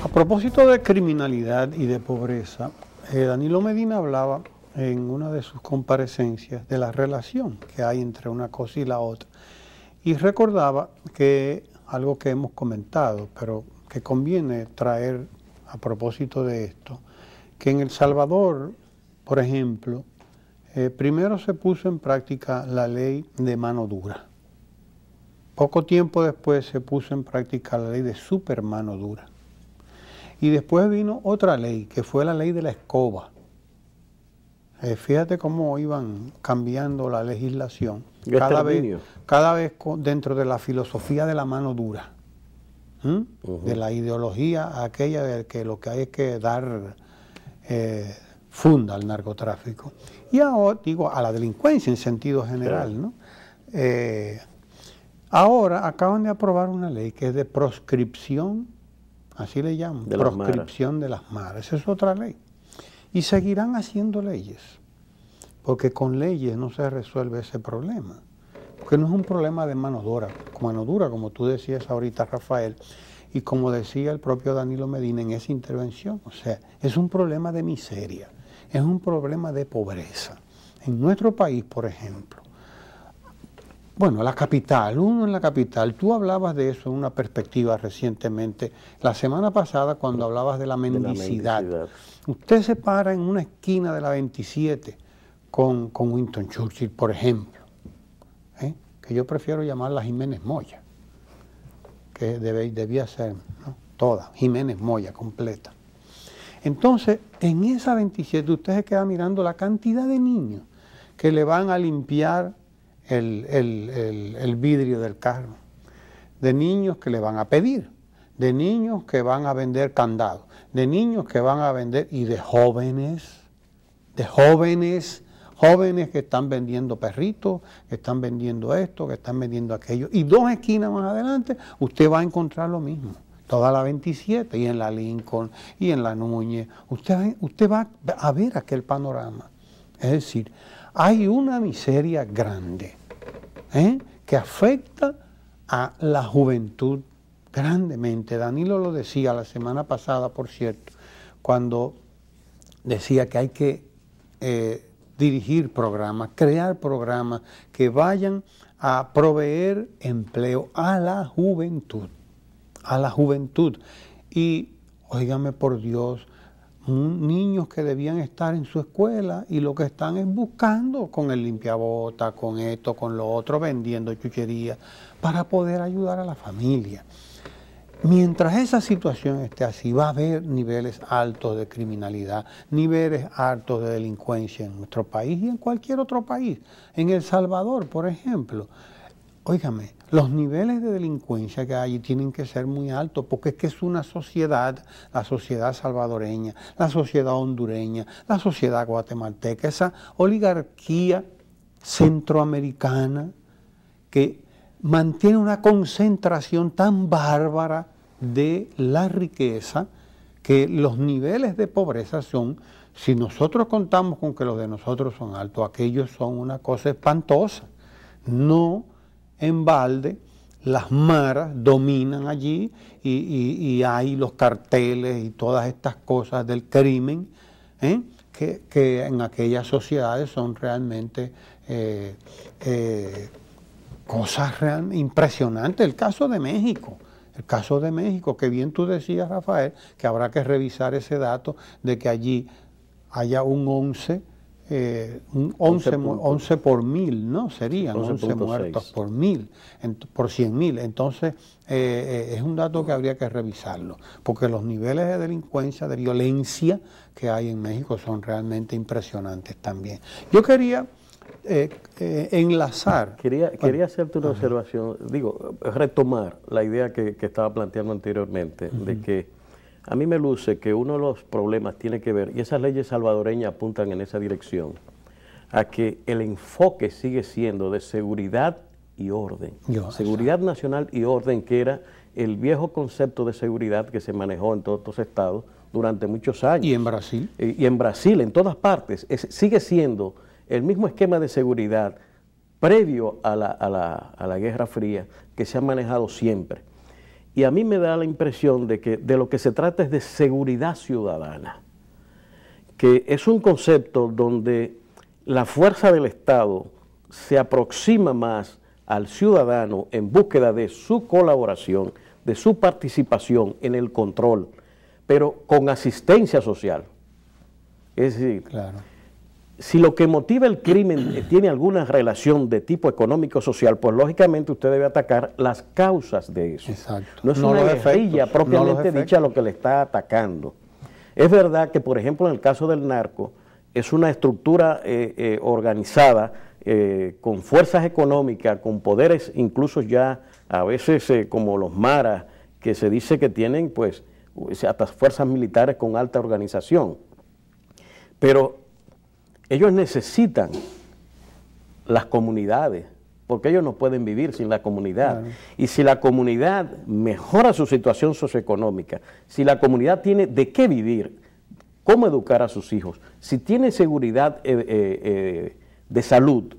propósito de criminalidad y de pobreza, Danilo Medina hablaba en una de sus comparecencias de la relación que hay entre una cosa y la otra. Y recordaba que algo que hemos comentado, pero que conviene traer a propósito de esto, que en El Salvador, por ejemplo, primero se puso en práctica la ley de mano dura. Poco tiempo después se puso en práctica la ley de super mano dura. Y después vino otra ley, que fue la ley de la escoba. Fíjate cómo iban cambiando la legislación, cada vez dentro de la filosofía de la mano dura, de la ideología aquella de que lo que hay es que dar funda al narcotráfico. Y ahora, digo, a la delincuencia en sentido general, ¿no? Ahora acaban de aprobar una ley que es de proscripción, así le llaman, proscripción de las maras. Esa es otra ley. Y seguirán haciendo leyes, porque con leyes no se resuelve ese problema. Porque no es un problema de mano dura, como tú decías ahorita, Rafael, y como decía el propio Danilo Medina en esa intervención. O sea, es un problema de miseria, es un problema de pobreza. En nuestro país, por ejemplo, bueno, la capital, uno en la capital, tú hablabas de eso en una perspectiva recientemente, la semana pasada cuando hablabas de la mendicidad. Usted se para en una esquina de la 27 con Winston Churchill, por ejemplo, que yo prefiero llamarla Jiménez Moya, que debía ser, ¿no? Toda, Jiménez Moya, completa. Entonces, en esa 27 usted se queda mirando la cantidad de niños que le van a limpiar el vidrio del carro, de niños que le van a pedir, de niños que van a vender candados, de niños que van a vender, y de jóvenes que están vendiendo perritos, que están vendiendo esto, que están vendiendo aquello. Y dos esquinas más adelante usted va a encontrar lo mismo. Toda la 27 y en la Lincoln y en la Núñez. Usted va a ver aquel panorama. Es decir, hay una miseria grande que afecta a la juventud grandemente. Danilo lo decía la semana pasada, por cierto, cuando decía que hay que dirigir programas, crear programas que vayan a proveer empleo a la juventud. Y, óigame por Dios, niños que debían estar en su escuela y lo que están es buscando con el limpiabota, con esto, con lo otro, vendiendo chucherías para poder ayudar a la familia. Mientras esa situación esté así, va a haber niveles altos de criminalidad, niveles altos de delincuencia en nuestro país y en cualquier otro país. En El Salvador, por ejemplo, óigame, los niveles de delincuencia que hay tienen que ser muy altos, porque es que es una sociedad, la sociedad salvadoreña, la sociedad hondureña, la sociedad guatemalteca, esa oligarquía centroamericana que mantiene una concentración tan bárbara de la riqueza que los niveles de pobreza son, si nosotros contamos con que los de nosotros son altos, aquellos son una cosa espantosa. No en balde, las maras dominan allí y hay los carteles y todas estas cosas del crimen que en aquellas sociedades son realmente cosas realmente impresionantes. El caso de México, que bien tú decías, Rafael, que habrá que revisar ese dato de que allí haya un 11 por mil, ¿no? Serían 11 muertos por 100.000. Entonces, es un dato que habría que revisarlo, porque los niveles de delincuencia, de violencia que hay en México son realmente impresionantes también. Yo quería enlazar. Quería hacerte una observación, retomar la idea que estaba planteando anteriormente, de que a mí me luce que uno de los problemas tiene que ver, y esas leyes salvadoreñas apuntan en esa dirección, a que el enfoque sigue siendo de seguridad y orden. Seguridad nacional y orden, que era el viejo concepto de seguridad que se manejó en todos los estados durante muchos años. ¿Y en Brasil? Y en Brasil, en todas partes. Sigue siendo el mismo esquema de seguridad previo a la Guerra Fría que se ha manejado siempre. Y a mí me da la impresión de que de lo que se trata es de seguridad ciudadana, que es un concepto donde la fuerza del Estado se aproxima más al ciudadano en búsqueda de su colaboración, de su participación en el control, pero con asistencia social. Es decir, Claro. si lo que motiva el crimen tiene alguna relación de tipo económico-social, pues lógicamente usted debe atacar las causas de eso. Exacto. No es No una los guerrilla efectos, propiamente no los dicha lo que le está atacando. Es verdad que, por ejemplo, en el caso del narco, es una estructura organizada con fuerzas económicas, con poderes incluso ya a veces como los maras, que se dice que tienen pues hasta fuerzas militares con alta organización. Pero ellos necesitan las comunidades, porque ellos no pueden vivir sin la comunidad. Claro. Y si la comunidad mejora su situación socioeconómica, si la comunidad tiene de qué vivir, cómo educar a sus hijos, si tiene seguridad de salud,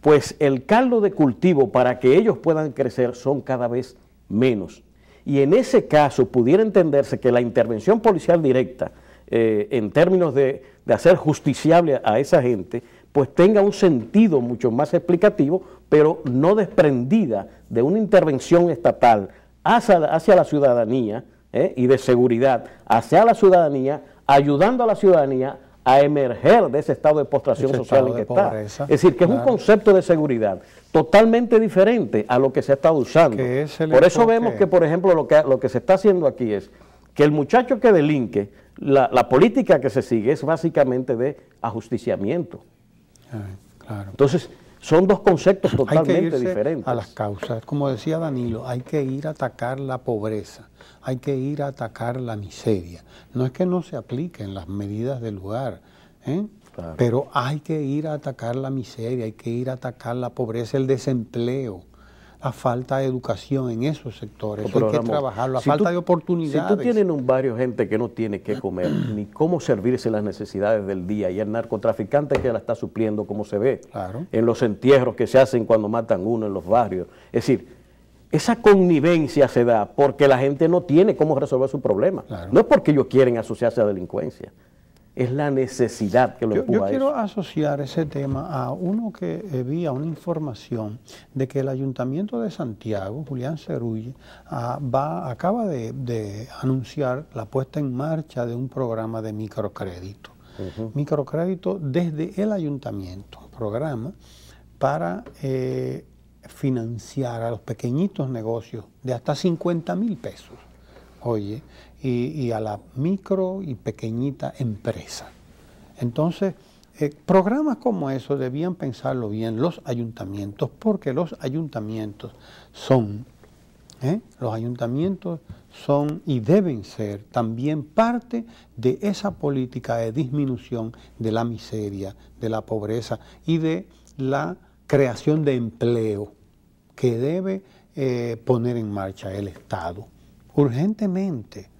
pues el caldo de cultivo para que ellos puedan crecer son cada vez menos. Y en ese caso pudiera entenderse que la intervención policial directa, en términos de hacer justiciable a esa gente, pues tenga un sentido mucho más explicativo, pero no desprendida de una intervención estatal hacia la ciudadanía y de seguridad hacia la ciudadanía, ayudando a la ciudadanía a emerger de ese estado de postración social en que está. Es decir, que claro, es un concepto de seguridad totalmente diferente a lo que se ha estado usando. Por eso vemos que, por ejemplo, lo que se está haciendo aquí es que el muchacho que delinque, la política que se sigue es básicamente de ajusticiamiento. Claro. Entonces, son dos conceptos totalmente diferentes. A las causas, como decía Danilo, hay que ir a atacar la pobreza, hay que ir a atacar la miseria. No es que no se apliquen las medidas del lugar, claro, pero hay que ir a atacar la miseria, hay que ir a atacar la pobreza, el desempleo, la falta de educación en esos sectores, hay que trabajarlo, la falta de oportunidades. Si tú tienes en un barrio gente que no tiene qué comer, ni cómo servirse las necesidades del día, y el narcotraficante que la está supliendo, como se ve, claro, en los entierros que se hacen cuando matan uno en los barrios. Es decir, esa connivencia se da porque la gente no tiene cómo resolver su problema. Claro. No es porque ellos quieren asociarse a delincuencia. Es la necesidad que lo empuja a eso. Yo quiero asociar ese tema a uno que vi, a una información de que el Ayuntamiento de Santiago, Julián Cerulle, acaba de anunciar la puesta en marcha de un programa de microcrédito. Microcrédito desde el Ayuntamiento, un programa para financiar a los pequeñitos negocios de hasta 50,000 pesos. Oye, y a la micro y pequeñita empresa. Entonces, programas como eso debían pensarlo bien los ayuntamientos, porque los ayuntamientos son y deben ser también parte de esa política de disminución de la miseria, de la pobreza y de la creación de empleo que debe poner en marcha el Estado. Urgentemente,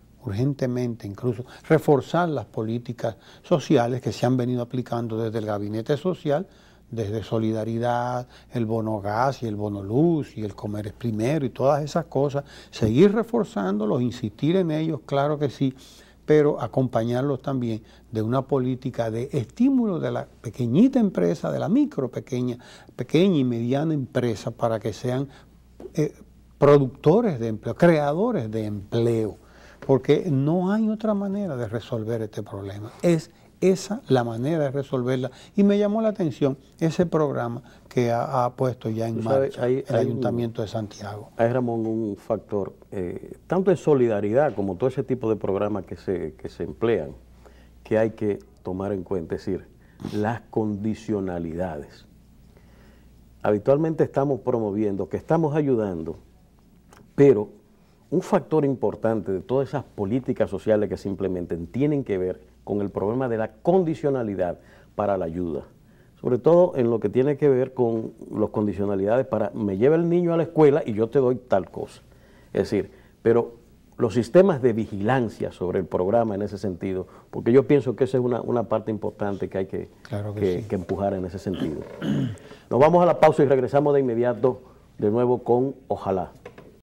incluso reforzar las políticas sociales que se han venido aplicando desde el Gabinete Social, desde Solidaridad, el bono gas y el bono luz y el comer es primero y todas esas cosas, seguir reforzándolos, insistir en ellos, claro que sí, pero acompañarlos también de una política de estímulo de la pequeñita empresa, de la pequeña y mediana empresa, para que sean productores de empleo, creadores de empleo, porque no hay otra manera de resolver este problema. Es esa la manera de resolverla. Y me llamó la atención ese programa que ha puesto ya en marcha el Ayuntamiento de Santiago. Hay, Ramón, un factor, tanto en solidaridad como todo ese tipo de programas que se emplean, que hay que tomar en cuenta, es decir, las condicionalidades. Habitualmente estamos promoviendo, que estamos ayudando, pero un factor importante de todas esas políticas sociales que se implementen tienen que ver con el problema de la condicionalidad para la ayuda. Sobre todo en lo que tiene que ver con las condicionalidades para me lleva el niño a la escuela y yo te doy tal cosa. Es decir, pero los sistemas de vigilancia sobre el programa en ese sentido, porque yo pienso que esa es una parte importante que hay que empujar en ese sentido. Nos vamos a la pausa y regresamos de inmediato de nuevo con Ojalá.